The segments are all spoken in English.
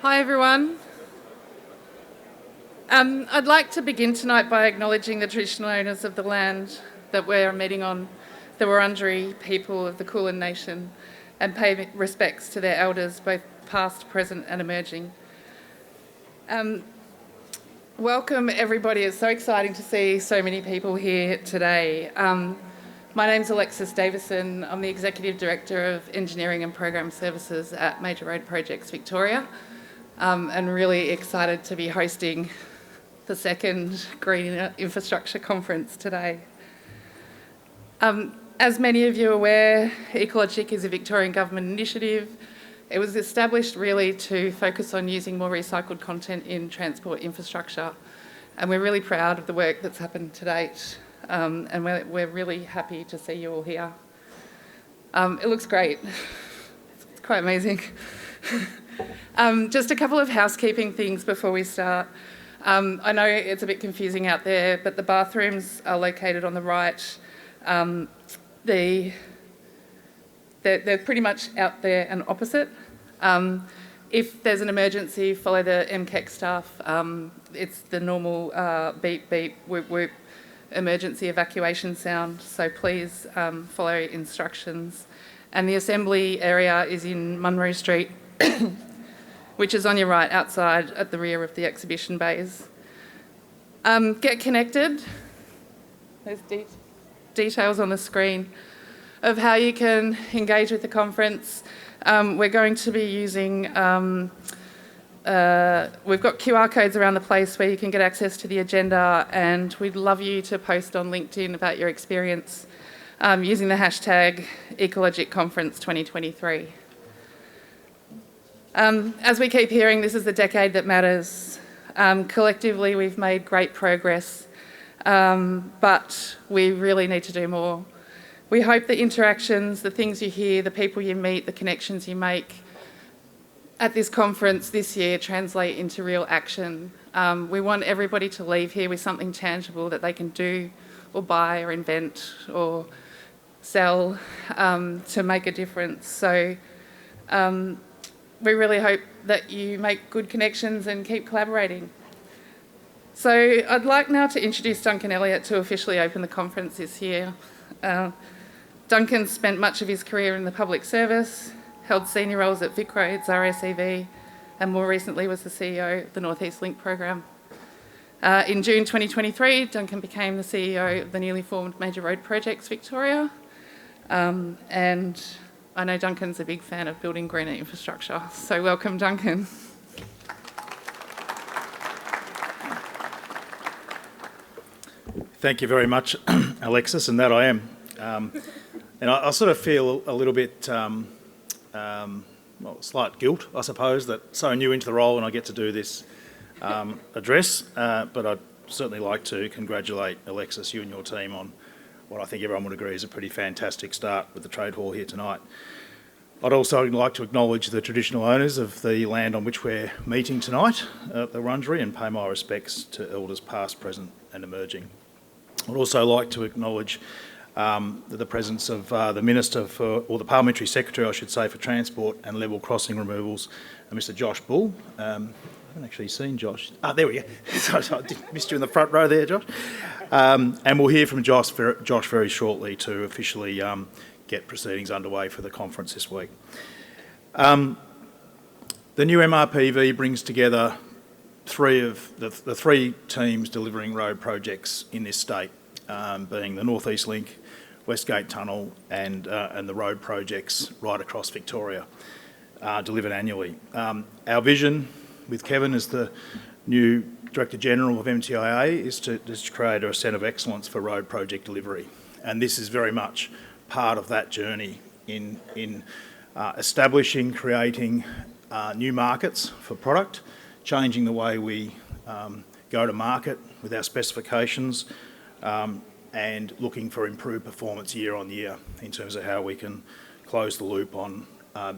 Hi everyone. I'd like to begin tonight by acknowledging the traditional owners of the land that we're meeting on, the Wurundjeri people of the Kulin Nation, and pay respects to their elders, both past, present and emerging. Welcome everybody, it's so exciting to see so many people here today. My name's Alexis Davison, I'm the Executive Director of Engineering and Program Services at Major Road Projects Victoria, and really excited to be hosting the second Green Infrastructure Conference today. As many of you are aware, ecologiQ is a Victorian government initiative. It was established really to focus on using more recycled content in transport infrastructure, and we're really proud of the work that's happened to date, and we're really happy to see you all here. It looks great. It's quite amazing. Just a couple of housekeeping things before we start. I know it's a bit confusing out there, but the bathrooms are located on the right. They're pretty much out there and opposite. If there's an emergency, follow the MCEC staff. It's the normal beep, beep, whoop, whoop emergency evacuation sound, so please follow instructions. And the assembly area is in Munro Street, which is on your right outside at the rear of the exhibition bays. Get connected. There's details on the screen of how you can engage with the conference. We're going to be using, we've got QR codes around the place where you can get access to the agenda, and we'd love you to post on LinkedIn about your experience using the hashtag ecologiQ Conference 2023. As we keep hearing, this is the decade that matters. Collectively, we've made great progress, but we really need to do more. We hope the interactions, the things you hear, the people you meet, the connections you make at this conference this year translate into real action. We want everybody to leave here with something tangible that they can do or buy or invent or sell to make a difference. So we really hope that you make good connections and keep collaborating. So I'd like now to introduce Duncan Elliot to officially open the conference this year. Duncan spent much of his career in the public service, held senior roles at VicRoads, RSEV, and more recently was the CEO of the North East Link program. In June 2023, Duncan became the CEO of the newly formed Major Road Projects Victoria, and I know Duncan's a big fan of building greener infrastructure, so welcome, Duncan. Thank you very much, Alexis, and that I am. And I sort of feel a little bit, slight guilt, I suppose, that so new into the role and I get to do this address, but I'd certainly like to congratulate Alexis, you and your team on what I think everyone would agree is a pretty fantastic start with the Trade Hall here tonight. I'd also like to acknowledge the traditional owners of the land on which we're meeting tonight, the Wurundjeri, and pay my respects to elders past, present and emerging. I'd also like to acknowledge the presence of the Minister or the Parliamentary Secretary, I should say, for Transport and Level Crossing Removals, Mr Josh Bull. I haven't actually seen Josh. There we go. Sorry, I missed you in the front row there, Josh. And we'll hear from Josh very shortly to officially get proceedings underway for the conference this week. The new MRPV brings together the three teams delivering road projects in this state, being the North East Link, Westgate Tunnel and the road projects right across Victoria, delivered annually. Our vision with Kevin as the new Director General of MTIA is to create a centre of excellence for road project delivery, and this is very much part of that journey in establishing, creating new markets for product, changing the way we go to market with our specifications, and looking for improved performance year on year in terms of how we can close the loop on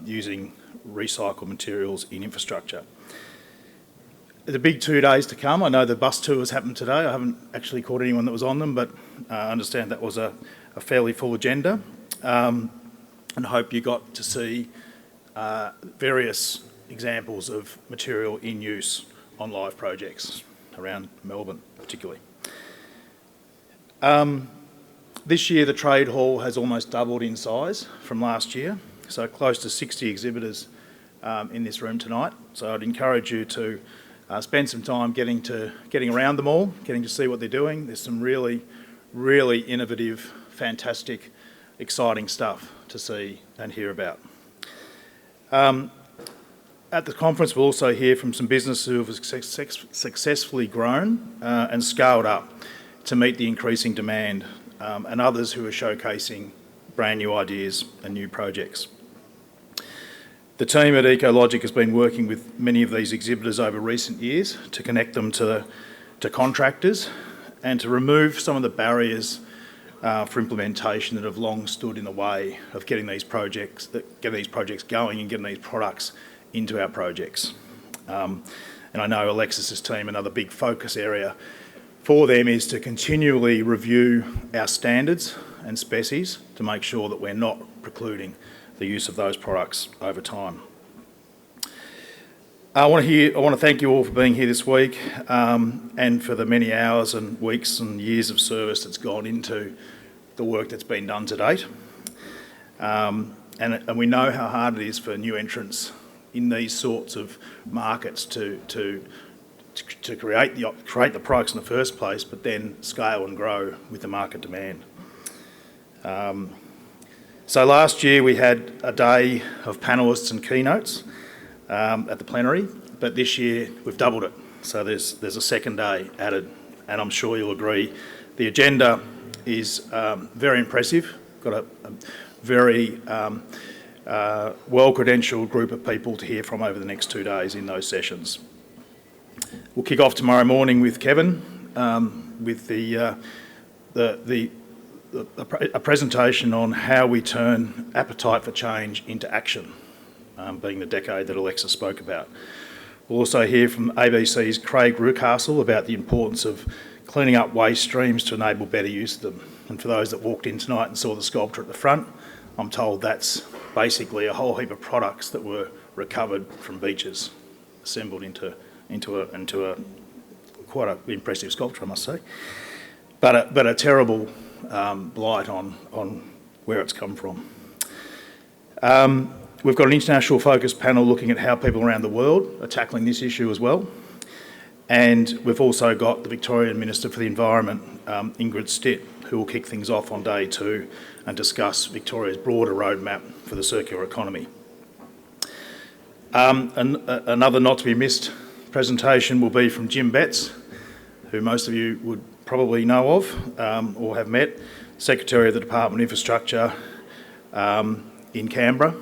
using recycled materials in infrastructure. The big 2 days to come. I know the bus tours happened today. I haven't actually caught anyone that was on them, but I understand that was a fairly full agenda, and hope you got to see various examples of material in use on live projects around Melbourne particularly. This year the trade hall has almost doubled in size from last year, so close to 60 exhibitors in this room tonight. So I'd encourage you to spend some time getting around them all, getting to see what they're doing. There's some really, really innovative, fantastic, exciting stuff to see and hear about. At the conference, we'll also hear from some businesses who have successfully grown and scaled up to meet the increasing demand, and others who are showcasing brand new ideas and new projects. The team at ecologiQ has been working with many of these exhibitors over recent years to connect them to contractors and to remove some of the barriers for implementation that have long stood in the way of getting these projects going and getting these products into our projects. And I know Alexis's team, another big focus area for them is to continually review our standards and species to make sure that we're not precluding the use of those products over time. I want to thank you all for being here this week and for the many hours and weeks and years of service that's gone into the work that's been done to date. And we know how hard it is for new entrants in these sorts of markets to create the products in the first place, but then scale and grow with the market demand. So last year we had a day of panellists and keynotes at the plenary, but this year we've doubled it. So there's a second day added, and I'm sure you'll agree the agenda is very impressive. Got a very well-credentialed group of people to hear from over the next 2 days in those sessions. We'll kick off tomorrow morning with Kevin with a presentation on how we turn appetite for change into action, being the decade that Alexis spoke about. We'll also hear from ABC's Craig Rucastle about the importance of cleaning up waste streams to enable better use of them. And for those that walked in tonight and saw the sculpture at the front, I'm told that's basically a whole heap of products that were recovered from beaches, assembled into a quite an impressive sculpture, I must say, but a terrible blight on where it's come from. We've got an international focus panel looking at how people around the world are tackling this issue as well, and we've also got the Victorian Minister for the Environment, Ingrid Stitt, who will kick things off on day 2 and discuss Victoria's broader roadmap for the circular economy. Another not to be missed presentation will be from Jim Betts, who most of you would probably know of or have met, Secretary of the Department of Infrastructure in Canberra.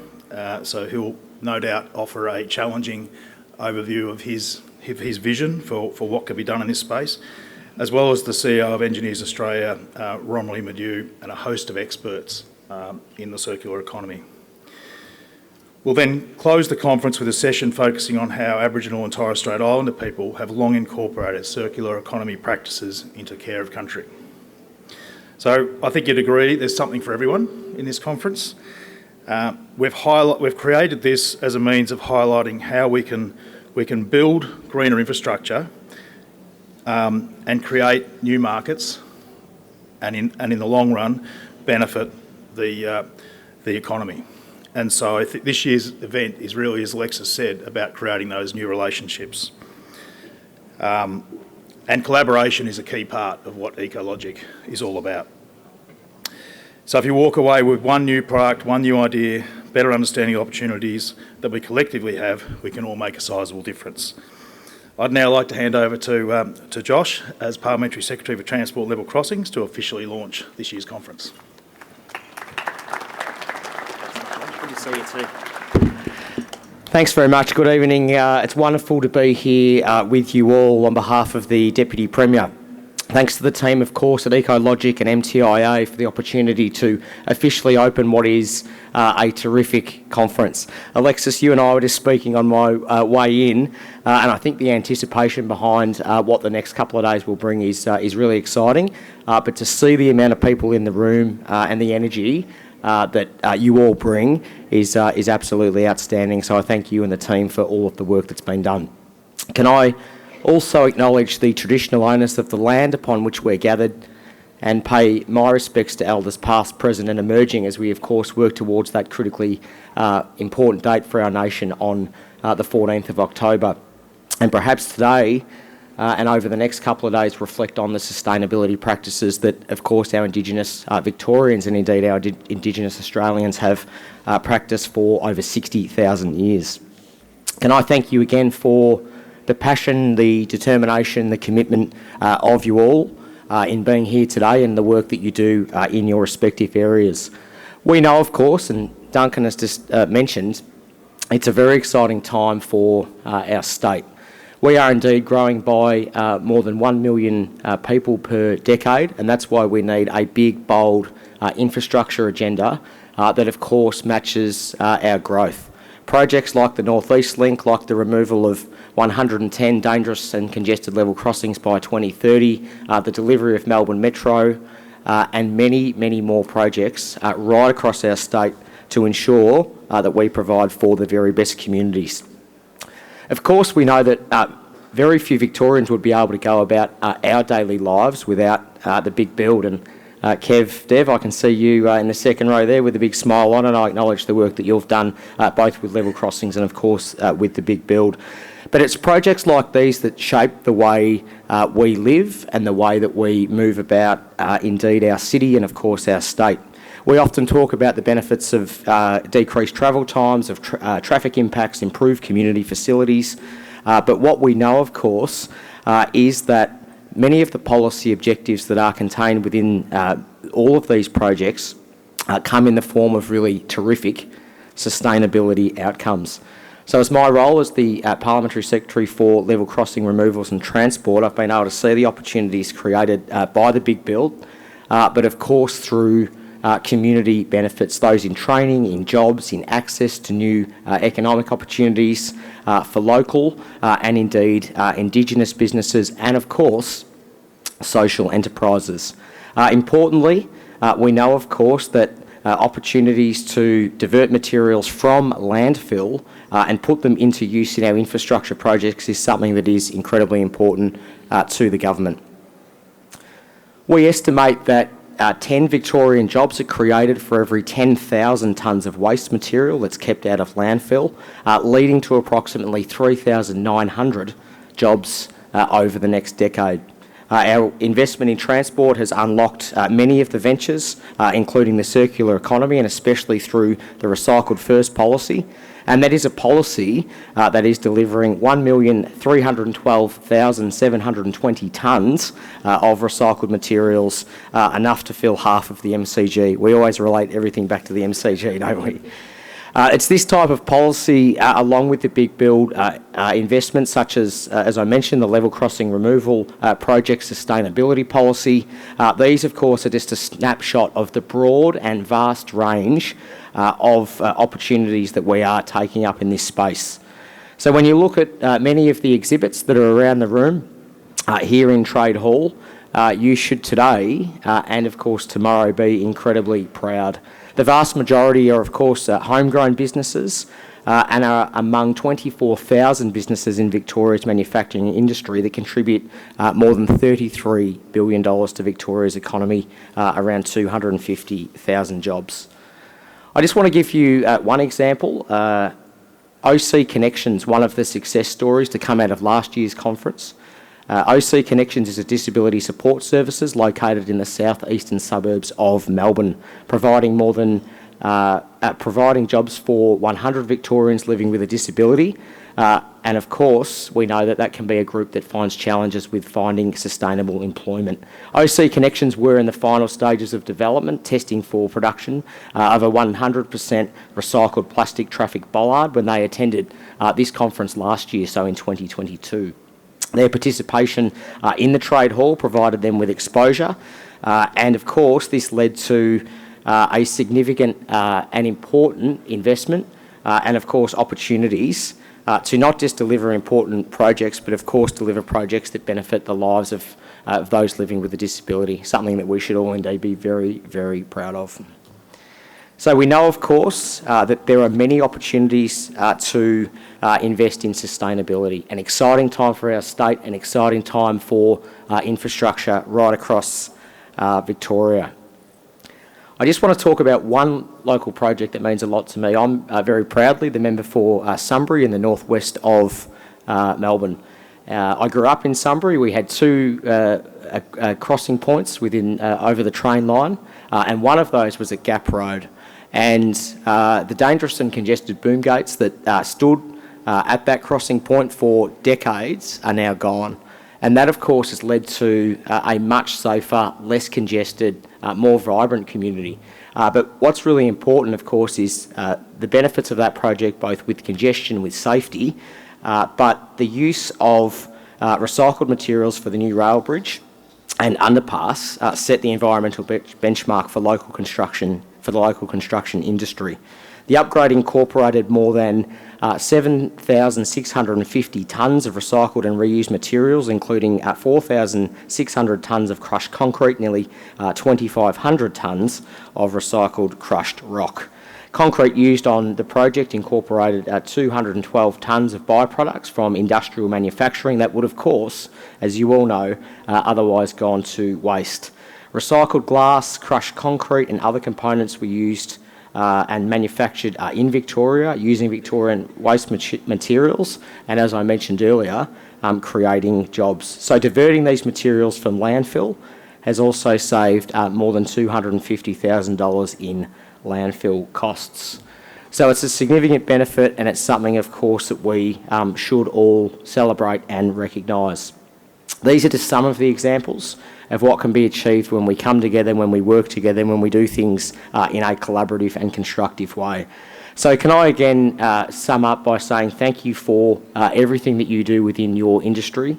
So he'll no doubt offer a challenging overview of his vision for what could be done in this space, as well as the CEO of Engineers Australia, Romilly Madu, and a host of experts in the circular economy. We'll then close the conference with a session focusing on how Aboriginal and Torres Strait Islander people have long incorporated circular economy practices into care of country. So I think you'd agree there's something for everyone in this conference. We've created this as a means of highlighting how we can build greener infrastructure and create new markets, and in the long run benefit the economy. And so I think this year's event is really, as Alexis said, about creating those new relationships. And collaboration is a key part of what ecologiQ is all about. So if you walk away with one new product, one new idea, better understanding of opportunities that we collectively have, we can all make a sizable difference. I'd now like to hand over to Josh as Parliamentary Secretary for Transport Level Crossings to officially launch this year's conference. Good to see you too. Thanks very much. Good evening. It's wonderful to be here with you all on behalf of the Deputy Premier. Thanks to the team, of course, at ecologiQ and MTIA for the opportunity to officially open what is a terrific conference. Alexis, you and I were just speaking on my way in, and I think the anticipation behind what the next couple of days will bring is really exciting. But to see the amount of people in the room and the energy that you all bring is absolutely outstanding. So I thank you and the team for all of the work that's been done. Can I also acknowledge the traditional owners of the land upon which we're gathered and pay my respects to elders past, present and emerging as we of course work towards that critically important date for our nation on the 14th of October. And perhaps today and over the next couple of days reflect on the sustainability practices that of course our Indigenous Victorians and indeed our Indigenous Australians have practiced for over 60,000 years. Can I thank you again for the passion, the determination, the commitment of you all in being here today and the work that you do in your respective areas. We know, of course, and Duncan has just mentioned, it's a very exciting time for our state. We are indeed growing by more than 1 million people per decade, and that's why we need a big, bold infrastructure agenda that, of course, matches our growth. Projects like the North East Link, like the removal of 110 dangerous and congested level crossings by 2030, the delivery of Melbourne Metro, and many, many more projects right across our state to ensure that we provide for the very best communities. Of course, we know that very few Victorians would be able to go about our daily lives without the big build. And Dev, I can see you in the second row there with a big smile on, and I acknowledge the work that you've done both with level crossings and, of course, with the big build. But it's projects like these that shape the way we live and the way that we move about, indeed, our city and, of course, our state. We often talk about the benefits of decreased travel times, of traffic impacts, improved community facilities. But what we know, of course, is that many of the policy objectives that are contained within all of these projects come in the form of really terrific sustainability outcomes. So as my role as the Parliamentary Secretary for Level Crossing Removals and Transport, I've been able to see the opportunities created by the big build, but of course through community benefits, those in training, in jobs, in access to new economic opportunities for local and indeed Indigenous businesses and of course social enterprises. Importantly, we know of course that opportunities to divert materials from landfill and put them into use in our infrastructure projects is something that is incredibly important to the government. We estimate that 10 Victorian jobs are created for every 10,000 tonnes of waste material that's kept out of landfill, leading to approximately 3,900 jobs over the next decade. Our investment in transport has unlocked many of the ventures, including the circular economy and especially through the Recycled First policy. And that is a policy that is delivering 1,312,720 tonnes of recycled materials, enough to fill half of the MCG. We always relate everything back to the MCG, don't we? It's this type of policy, along with the big build investments such as I mentioned, the level crossing removal project sustainability policy. These, of course, are just a snapshot of the broad and vast range of opportunities that we are taking up in this space. So when you look at many of the exhibits that are around the room here in Trade Hall, you should today and, of course, tomorrow be incredibly proud. The vast majority are, of course, homegrown businesses and are among 24,000 businesses in Victoria's manufacturing industry that contribute more than $33 billion to Victoria's economy, around 250,000 jobs. I just want to give you one example. OC Connections, one of the success stories to come out of last year's conference. OC Connections is a disability support services located in the southeastern suburbs of Melbourne, providing providing jobs for 100 Victorians living with a disability. And of course, we know that that can be a group that finds challenges with finding sustainable employment. OC Connections were in the final stages of development, testing for production of a 100% recycled plastic traffic bollard when they attended this conference last year, so in 2022. Their participation in the Trade Hall provided them with exposure, and of course this led to a significant and important investment and of course opportunities to not just deliver important projects, but of course deliver projects that benefit the lives of those living with a disability, something that we should all indeed be very, very proud of. So we know, of course, that there are many opportunities to invest in sustainability. An exciting time for our state, an exciting time for infrastructure right across Victoria. I just want to talk about one local project that means a lot to me. I'm very proudly the member for Sunbury in the northwest of Melbourne. I grew up in Sunbury. We had two crossing points within over the train line, and one of those was at Gap Road. And the dangerous and congested boom gates that stood at that crossing point for decades are now gone. And that, of course, has led to a much safer, less congested, more vibrant community. But what's really important, of course, is the benefits of that project, both with congestion, with safety, but the use of recycled materials for the new rail bridge and underpass set the environmental benchmark for local construction, for the local construction industry. The upgrade incorporated more than 7,650 tonnes of recycled and reused materials, including 4,600 tonnes of crushed concrete, nearly 2,500 tonnes of recycled crushed rock. Concrete used on the project incorporated 212 tonnes of byproducts from industrial manufacturing that would, of course, as you all know, otherwise gone to waste. Recycled glass, crushed concrete and other components were used and manufactured in Victoria using Victorian waste materials, and as I mentioned earlier, creating jobs. So diverting these materials from landfill has also saved more than $250,000 in landfill costs. So it's a significant benefit, and it's something, of course, that we should all celebrate and recognise. These are just some of the examples of what can be achieved when we come together, when we work together, when we do things in a collaborative and constructive way. So can I again sum up by saying thank you for everything that you do within your industry.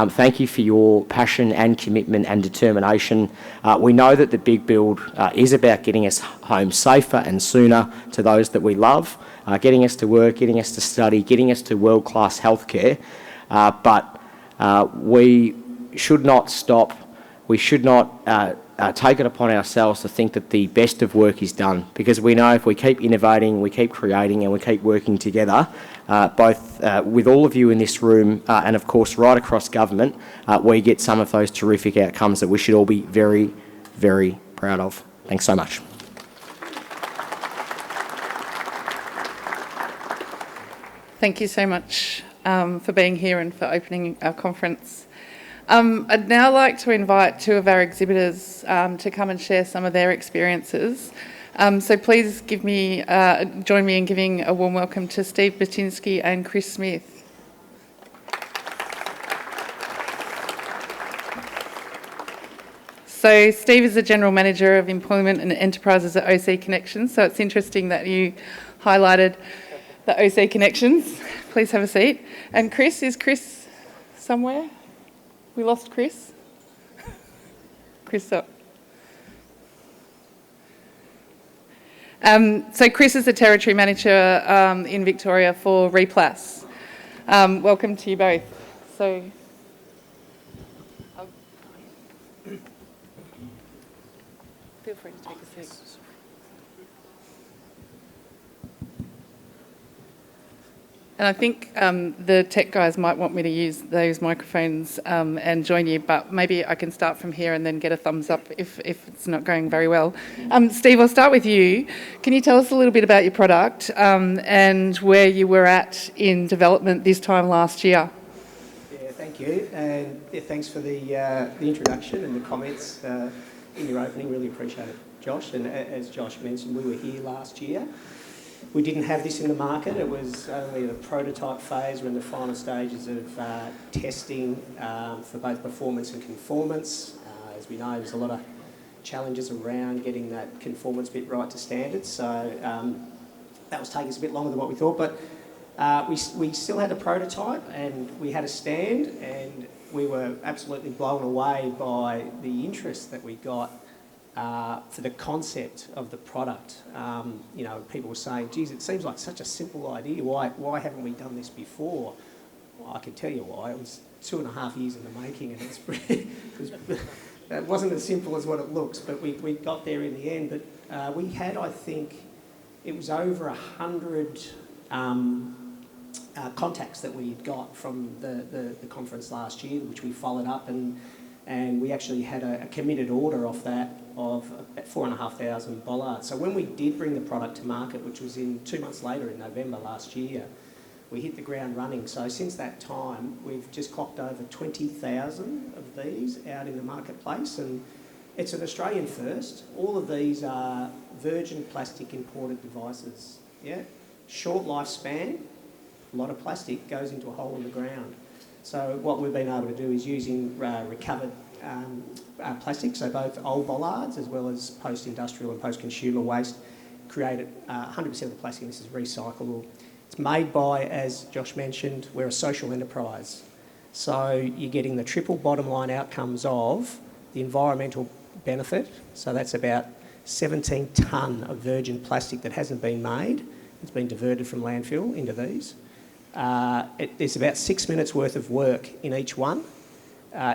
Thank you for your passion and commitment and determination. We know that the big build is about getting us home safer and sooner to those that we love, getting us to work, getting us to study, getting us to world-class healthcare. But we should not stop. We should not take it upon ourselves to think that the best of work is done, because we know if we keep innovating, we keep creating and we keep working together, both with all of you in this room and of course right across government, we get some of those terrific outcomes that we should all be very, very proud of. Thanks so much. Thank you so much for being here and for opening our conference. I'd now like to invite two of our exhibitors to come and share some of their experiences. So please join me in giving a warm welcome to Steve Betinsky and Chris Smith. So Steve is the General Manager of Employment and Enterprises at OC Connections. So it's interesting that you highlighted the OC Connections. Please have a seat. And Chris, is Chris somewhere? We lost Chris. Chris up. So Chris is the Territory Manager in Victoria for Replas. Welcome to you both. So, feel free to take a seat. And I think the tech guys might want me to use those microphones and join you, but maybe I can start from here and then get a thumbs up if it's not going very well. Steve, I'll start with you. Can you tell us a little bit about your product and where you were at in development this time last year? Yeah, thank you. And yeah, thanks for the introduction and the comments in your opening. Really appreciate it, Josh. And as Josh mentioned, we were here last year. We didn't have this in the market. It was only the prototype phase. We're in the final stages of testing for both performance and conformance. As we know, there's a lot of challenges around getting that conformance bit right to standards. So that was taking us a bit longer than what we thought. But we still had a prototype and we had a stand, and we were absolutely blown away by the interest that we got for the concept of the product. You know, people were saying, geez, it seems like such a simple idea. Why haven't we done this before? Well, I can tell you why. It was 2.5 years in the making, and it wasn't as simple as what it looks, but we got there in the end. But We had, I think, it was over 100 contacts that we got from the conference last year, which we followed up, and we actually had a committed order off that of about 4,500 bollards. So when we did bring the product to market, which was 2 months later in November last year, we hit the ground running. So since that time, we've just clocked over 20,000 of these out in the marketplace, and it's an Australian first. All of these are virgin plastic imported devices. Yeah, short lifespan, a lot of plastic goes into a hole in the ground. So what we've been able to do is using recovered plastic, so both old bollards as well as post-industrial and post-consumer waste, created 100% of the plastic. This is recyclable. It's made by, as Josh mentioned, we're a social enterprise. So you're getting the triple bottom line outcomes of the environmental benefit. So that's about 17 tonne of virgin plastic that hasn't been made. It's been diverted from landfill into these. There's about 6 minutes worth of work in each one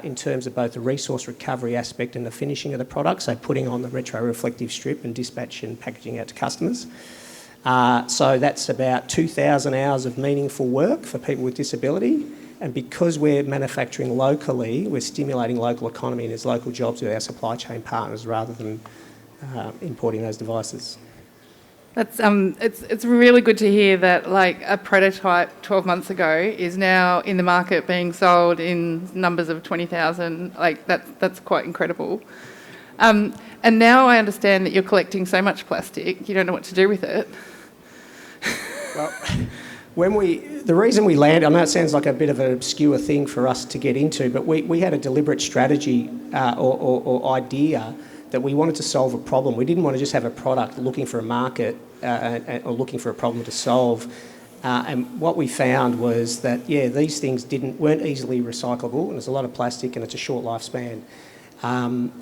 in terms of both the resource recovery aspect and the finishing of the product, so putting on the retro-reflective strip and dispatch and packaging out to customers. So that's about 2,000 hours of meaningful work for people with disability. And because we're manufacturing locally, we're stimulating local economy and there's local jobs with our supply chain partners rather than importing those devices. That's it's really good to hear that like a prototype 12 months ago is now in the market being sold in numbers of 20,000. Like that's quite incredible. And now I understand that you're collecting so much plastic, you don't know what to do with it. Well, the reason we landed, I know it sounds like a bit of an obscure thing for us to get into, but we had a deliberate strategy or idea that we wanted to solve a problem. We didn't want to just have a product looking for a market or looking for a problem to solve. And what we found was that, these things weren't easily recyclable, and there's a lot of plastic and it's a short lifespan.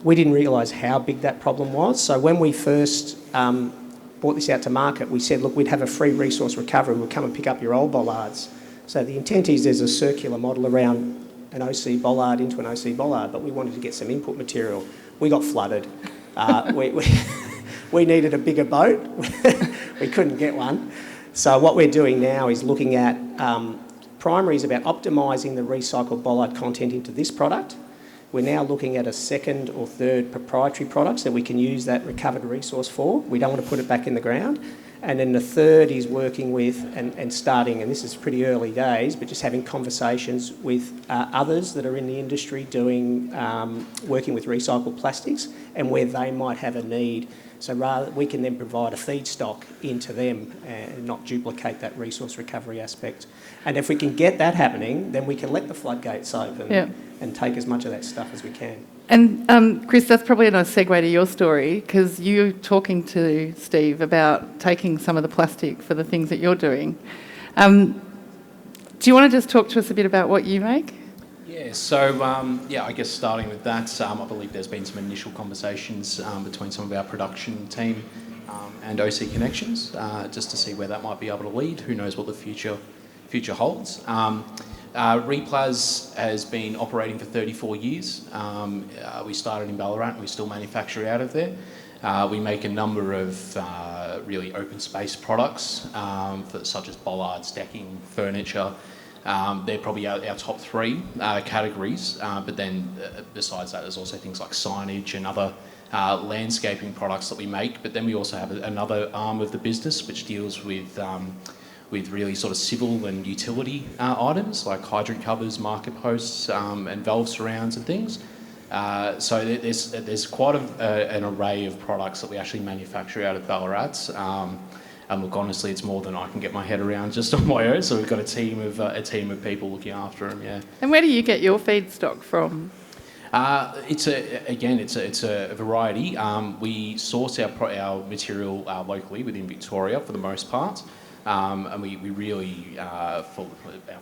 We didn't realise how big that problem was. So when we first brought this out to market, we said, look, we'd have a free resource recovery. We'll come and pick up your old bollards. So the intent is there's a circular model around an OC bollard into an OC bollard, but we wanted to get some input material. We got flooded. We needed a bigger boat. We couldn't get one. So what we're doing now is looking at primary is about optimising the recycled bollard content into this product. We're now looking at a second or third proprietary products that we can use that recovered resource for. We don't want to put it back in the ground. And then the third is working with and starting, and this is pretty early days, but just having conversations with others that are in the industry doing working with recycled plastics and where they might have a need. So rather, we can then provide a feedstock into them and not duplicate that resource recovery aspect. And if we can get that happening, then we can let the floodgates open and take as much of that stuff as we can. And Chris, that's probably a nice segue to your story, because you're talking to Steve about taking some of the plastic for the things that you're doing. Do you want to just talk to us a bit about what you make? Yeah, so I guess starting with that, I believe there's been some initial conversations between some of our production team and OC Connections, just to see where that might be able to lead. Who knows what the future holds. Replas has been operating for 34 years. We started in Ballarat and we still manufacture out of there. We make a number of really open space products, such as bollards, decking, furniture. They're probably our top three categories, but then besides that there's also things like signage and other landscaping products that we make. But then we also have another arm of the business which deals with really sort of civil and utility items like hydrant covers, market posts, and valve surrounds and things. So there's quite an array of products that we actually manufacture out of Ballarat. And look, honestly, it's more than I can get my head around just on my own. So we've got a team of people looking after them. Yeah. And where do you get your feedstock from? It's a variety. We source our material locally within Victoria for the most part. And we really, our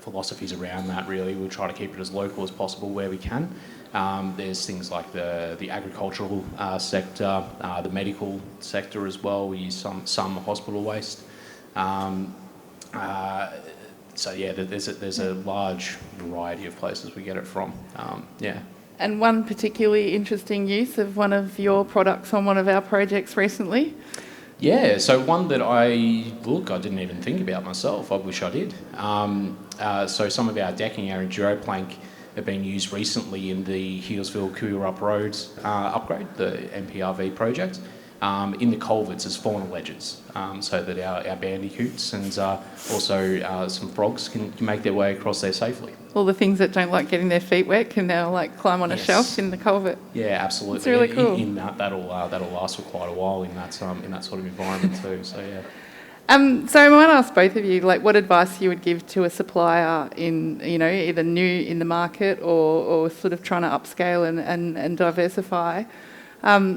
philosophy's around that really. We'll try to keep it as local as possible where we can. There's things like the agricultural sector, the medical sector as well. We use some hospital waste. So yeah, there's a large variety of places we get it from. Yeah. and one particularly interesting use of one of your products on one of our projects recently. Yeah, so one that I didn't even think about myself. I wish I did. So some of our decking, our enduro plank, have been used recently in the Healesville Kooyurup Road upgrade, the MPRV project, in the culverts as fauna ledges, so that our bandicoots and also some frogs can make their way across there safely. All the things that don't like getting their feet wet can now climb on a Yes. shelf in the culvert. Yeah, absolutely. It's really cool. In that, that'll last for quite a while in that sort of environment too. So yeah. So I might ask both of you, what advice you would give to a supplier in, either new in the market or sort of trying to upscale and diversify.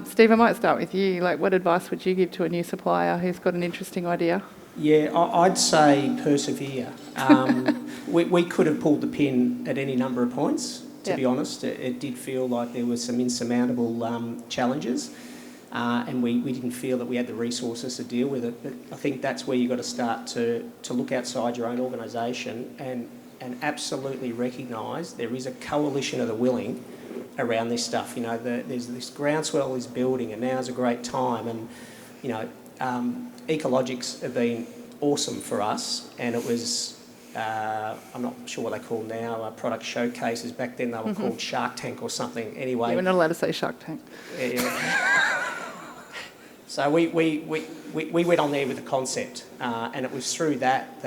Steve, I might start with you. What advice would you give to a new supplier who's got an interesting idea? Yeah, I'd say persevere. We could have pulled the pin at any number of points, to be honest. It did feel like there were some insurmountable challenges, and we didn't feel that we had the resources to deal with it. But I think that's where you've got to start to look outside your own organisation and absolutely recognise there is a coalition of the willing around this stuff. There's this groundswell is building, and now's a great time. And ecologics have been awesome for us, and it was I'm not sure what they call now, product showcases. Back then they were called Shark Tank or something. Anyway, Yeah, we're not allowed to say Shark Tank. Yeah. So we went on there with the concept, and it was through that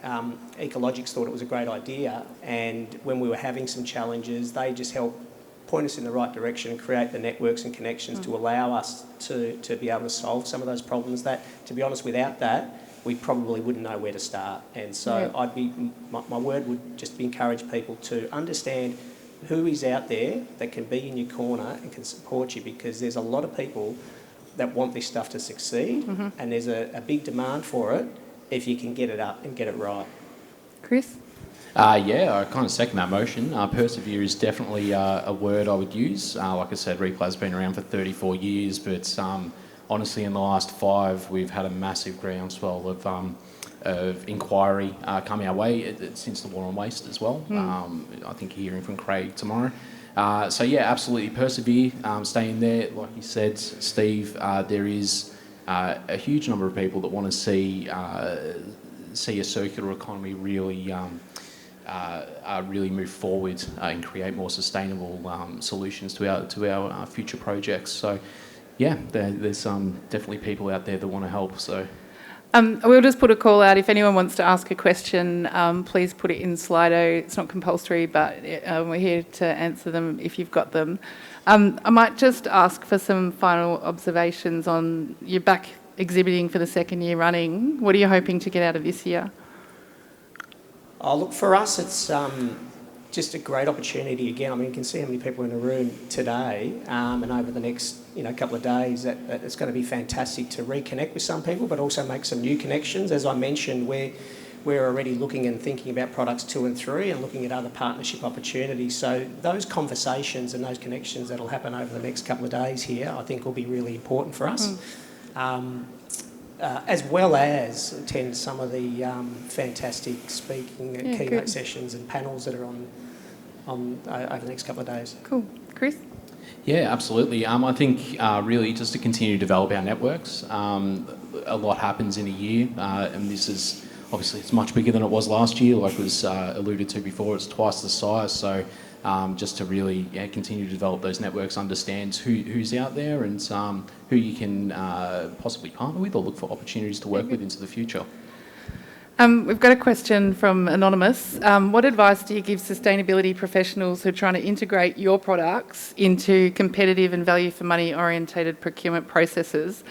ecologics thought it was a great idea. And when we were having some challenges, they just helped point us in the right direction and create the networks and connections to allow us to be able to solve some of those problems that, to be honest, without that, we probably wouldn't know where to start. And so my word would just be encourage people to understand who is out there that can be in your corner and can support you, because there's a lot of people that want this stuff to succeed, and there's a big demand for it if you can get it up and get it right. Chris? Yeah, I kind of second that motion. Persevere is definitely a word I would use. Like I said, Replas has been around for 34 years, but honestly, in the last 5, we've had a massive groundswell of inquiry coming our way since the war on waste as well. I think you're hearing from Craig tomorrow. So yeah, absolutely persevere, stay in there. Like you said, Steve, there is a huge number of people that want to see a circular economy really move forward and create more sustainable solutions to our future projects. So yeah, there's definitely people out there that want to help. So. We'll just put a call out. If anyone wants to ask a question, please put it in Slido. It's not compulsory, but we're here to answer them if you've got them. I might just ask for some final observations on you're back exhibiting for the 2nd year running. What are you hoping to get out of this year? Oh, look, for us, it's just a great opportunity again. I mean, you can see how many people in the room today, and over the next couple of days, that it's going to be fantastic to reconnect with some people, but also make some new connections. As I mentioned, we're already looking and thinking about products 2 and 3 and looking at other partnership opportunities. So those conversations and those connections that'll happen over the next couple of days here, I think will be really important for us. As well as attend some of the fantastic speaking and keynote sessions and panels that are on over the next couple of days. Cool. Chris? Yeah, absolutely. I think really just to continue to develop our networks. A lot happens in a year, and this is obviously it's much bigger than it was last year. Like was alluded to before, it's twice the size. So just to really continue to develop those networks, understand who's out there and who you can possibly partner with or look for opportunities to work with into the future. We've got a question from Anonymous. What advice do you give sustainability professionals who are trying to integrate your products into competitive and value for money orientated procurement processes?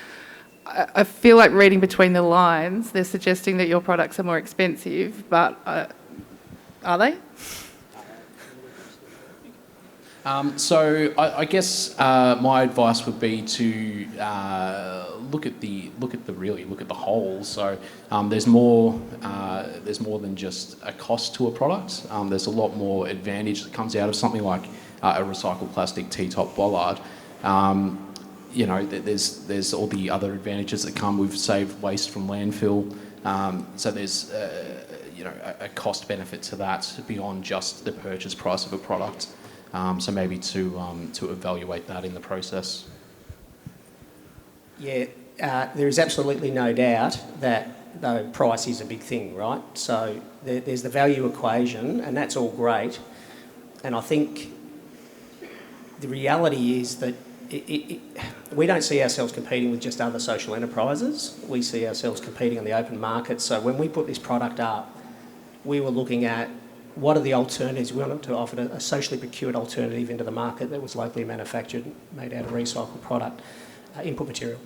I feel like reading between the lines, they're suggesting that your products are more expensive, but are they? So I guess my advice would be to look at the whole. So there's more than just a cost to a product. There's a lot more advantage that comes out of something like a recycled plastic T-top bollard. There's all the other advantages that come. We've saved waste from landfill. So there's a cost benefit to that beyond just the purchase price of a product. So maybe to evaluate that in the process. Yeah, there is absolutely no doubt that the price is a big thing, right? So there's the value equation, and that's all great. And I think the reality is that we don't see ourselves competing with just other social enterprises. We see ourselves competing on the open market. So when we put this product up, we were looking at what are the alternatives. We wanted to offer a socially procured alternative into the market that was locally manufactured, made out of recycled product, input material.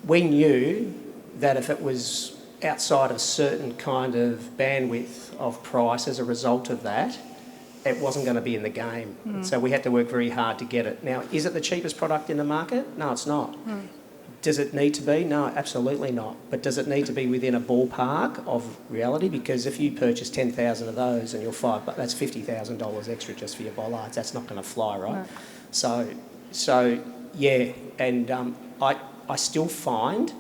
We knew that if it was outside a certain kind of bandwidth of price as a result of that, it wasn't going to be in the game. So we had to work very hard to get it. Now, is it the cheapest product in the market? No, it's not. Does it need to be? No, absolutely not. But does it need to be within a ballpark of reality? Because if you purchase 10,000 of those and you're but that's $50,000 extra just for your bollards. That's not going to fly, right? No. So yeah, and I still find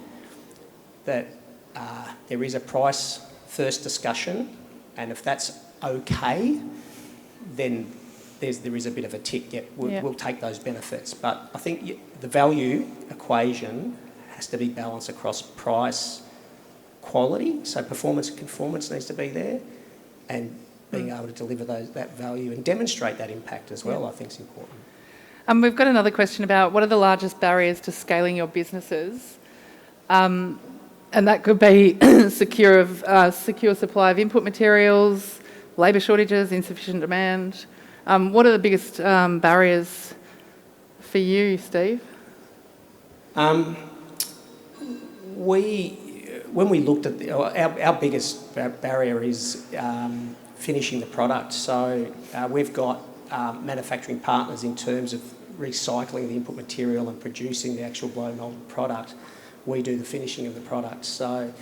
that there is a price first discussion, and if that's okay, then there is a bit of a tick. Yeah, we'll take those benefits. But I think the value equation has to be balanced across price, quality. So performance and conformance needs to be there, and being able to deliver that value and demonstrate that impact as well, I think is important. We've got another question about what are the largest barriers to scaling your businesses? And that could be secure supply of input materials, labour shortages, insufficient demand. What are the biggest barriers for you, Steve? When we looked at our biggest barrier is finishing the product. So we've got manufacturing partners in terms of recycling the input material and producing the actual blow mould product. We do the finishing of the product. So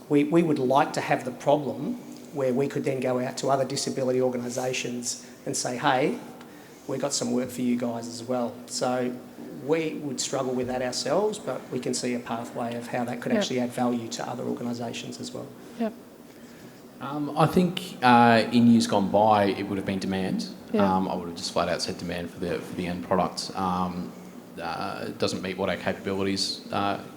we would like to have the problem where we could then go out to other disability organisations and say, hey, we've got some work for you guys as well. So we would struggle with that ourselves, but we can see a pathway of how that could actually add value to other organisations as well. Yep. I think in years gone by, it would have been demand. Yeah. I would have just flat out said demand for the end product. It doesn't meet what our capabilities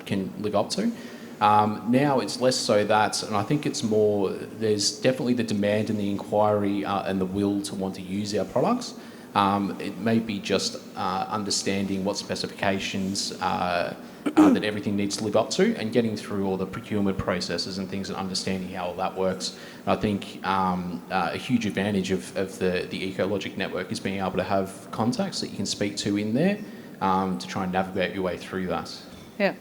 can live up to. Now it's less so that, and I think it's more, there's definitely the demand and the inquiry and the will to want to use our products. It may be just understanding what specifications that everything needs to live up to, and getting through all the procurement processes and things and understanding how all that works. And I think a huge advantage of the ecologiQ network is being able to have contacts that you can speak to in there to try and navigate your way through that. Yeah.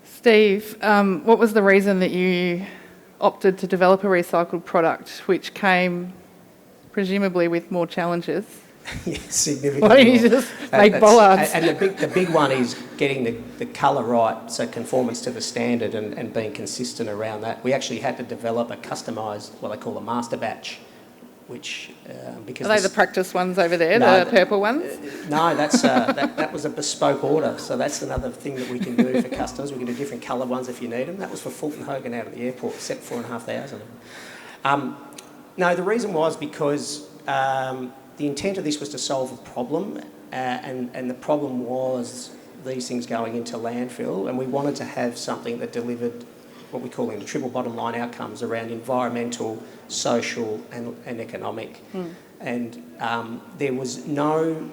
Steve, what was the reason that you opted to develop a recycled product which came presumably with more challenges? Yeah, significantly. Why don't you just make bollards? And the big one is getting the colour right, so conformance to the standard and being consistent around that. We actually had to develop a customised, what they call a master batch, which because Are they the practice ones over there, No, the purple ones? No, that's that was a bespoke order. So that's another thing that we can do for customers. We can do different colour ones if you need them. That was for Fulton Hogan out at the airport, set 4,500 of them. No, the reason was because the intent of this was to solve a problem, and the problem was these things going into landfill, and we wanted to have something that delivered what we call the triple bottom line outcomes around environmental, social and economic. And there was no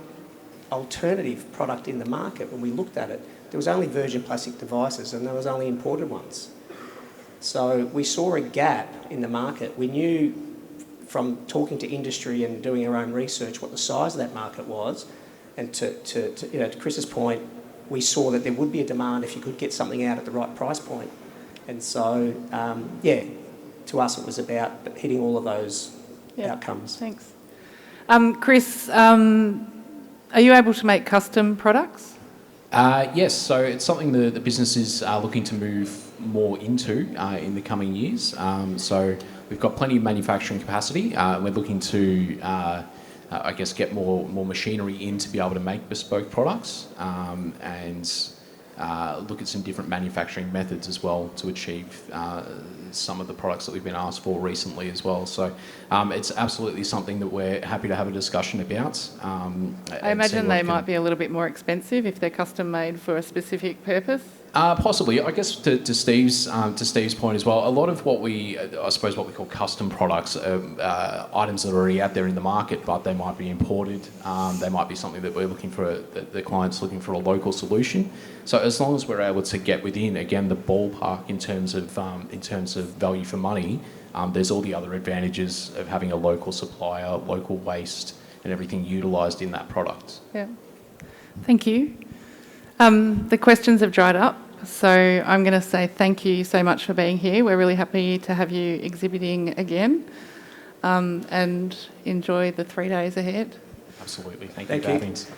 alternative product in the market when we looked at it. There was only virgin plastic devices, and there was only imported ones. So we saw a gap in the market. We knew from talking to industry and doing our own research what the size of that market was, and to Chris's point, we saw that there would be a demand if you could get something out at the right price point. And so, to us it was about hitting all of those outcomes. Thanks. Chris, are you able to make custom products? Yes, so it's something the business is looking to move more into in the coming years. So we've got plenty of manufacturing capacity. We're looking to, get more machinery in to be able to make bespoke products. And look at some different manufacturing methods as well to achieve some of the products that we've been asked for recently as well. So it's absolutely something that we're happy to have a discussion about. I imagine they might be a little bit more expensive if they're custom made for a specific purpose. Possibly. I guess to Steve's point as well, a lot of what I suppose what we call custom products are items that are already out there in the market, but they might be imported. They might be something that we're looking for, the client's looking for a local solution. So as long as we're able to get within, again, the ballpark in terms of value for money, there's all the other advantages of having a local supplier, local waste, and everything utilised in that product. Yeah. Thank you. The questions have dried up, so I'm going to say thank you so much for being here. We're really happy to have you exhibiting again, and enjoy the 3 days ahead. Absolutely. Thank Thank you, you. Davison.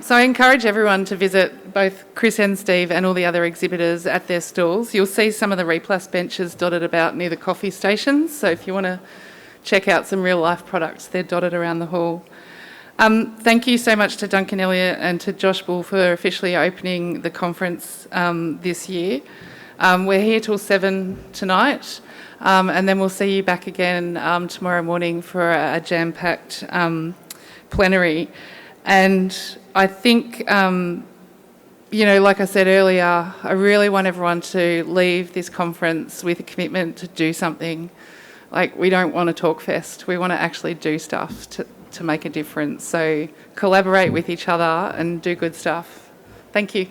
So I encourage everyone to visit both Chris and Steve and all the other exhibitors at their stalls. You'll see some of the Replas benches dotted about near the coffee stations, so if you want to check out some real-life products, they're dotted around the hall. Thank you so much to Duncan, Elliot and to Josh Bull for officially opening the conference this year. We're here till 7 tonight, and then we'll see you back again tomorrow morning for a jam-packed plenary. And I think, like I said earlier, I really want everyone to leave this conference with a commitment to do something. Like, we don't want a talk fest. We want to actually do stuff to make a difference. So collaborate with each other and do good stuff. Thank you.